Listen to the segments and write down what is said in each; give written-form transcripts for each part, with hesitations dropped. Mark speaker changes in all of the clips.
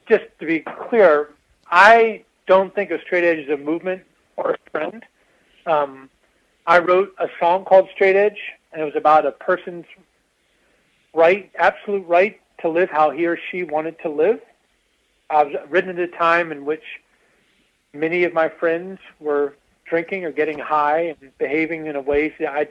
Speaker 1: just to be clear, I don't think of straight edge as a movement or a trend. I wrote a song called Straight Edge, and it was about a person's absolute right to live how he or she wanted to live. I was written at a time in which many of my friends were drinking or getting high and behaving in a ways that I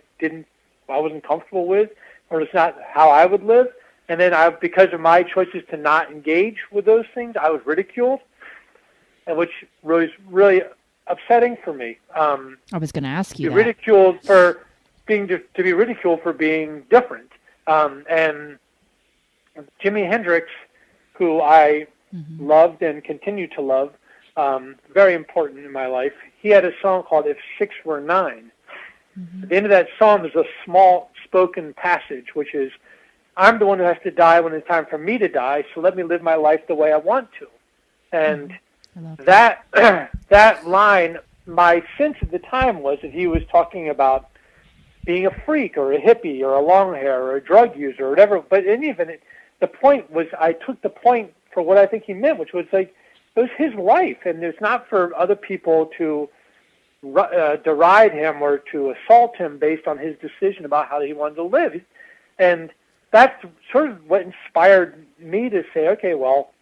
Speaker 1: wasn't comfortable with, or it's not how I would live. And then because of my choices to not engage with those things, I was ridiculed, and which was really upsetting for me.
Speaker 2: I was going to ask you
Speaker 1: to be ridiculed for being different. And Jimi Hendrix, who I loved and continue to love, very important in my life. He had a song called "If Six Were Nine." At the end of that song, there's a small spoken passage, which is, "I'm the one who has to die when it's time for me to die, so let me live my life the way I want to." And that line, my sense at the time was that he was talking about being a freak or a hippie or a long hair or a drug user or whatever. But in any event, the point was, I took the point for what I think he meant, which was like, it was his life, and it's not for other people to deride him or to assault him based on his decision about how he wanted to live. And that's sort of what inspired me to say, okay, well,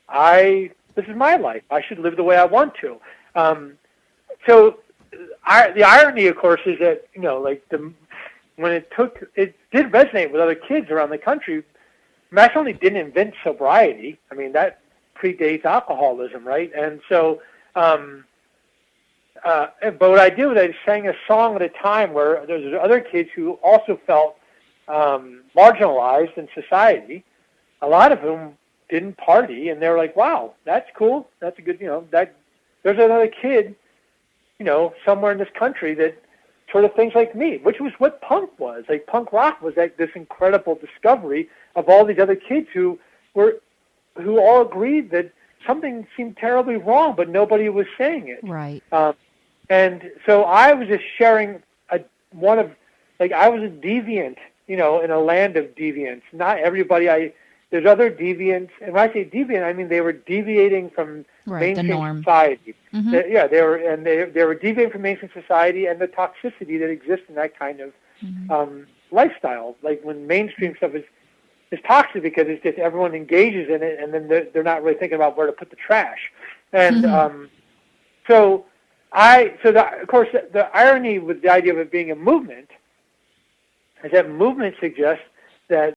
Speaker 1: this is my life. I should live the way I want to. So the irony, of course, is that, when it did resonate with other kids around the country. Not only didn't invent sobriety, I mean, that predates alcoholism, right? And so, but what I did was I sang a song at a time where there was other kids who also felt marginalized in society, a lot of whom didn't party, and they were like, wow, that's cool. That's a good, there's another kid, somewhere in this country that sort of thinks like me, which was what punk was. Like, punk rock was like this incredible discovery of all these other kids who all agreed that something seemed terribly wrong, but nobody was saying it.
Speaker 2: Right.
Speaker 1: And so I was just sharing I was a deviant, in a land of deviants. Not everybody. There's other deviants, and when I say deviant, I mean they were deviating from mainstream society. They were deviating from mainstream society and the toxicity that exists in that kind of lifestyle. Like when mainstream stuff is toxic because it's just everyone engages in it, and then they're not really thinking about where to put the trash. And of course, the irony with the idea of it being a movement is that movement suggests that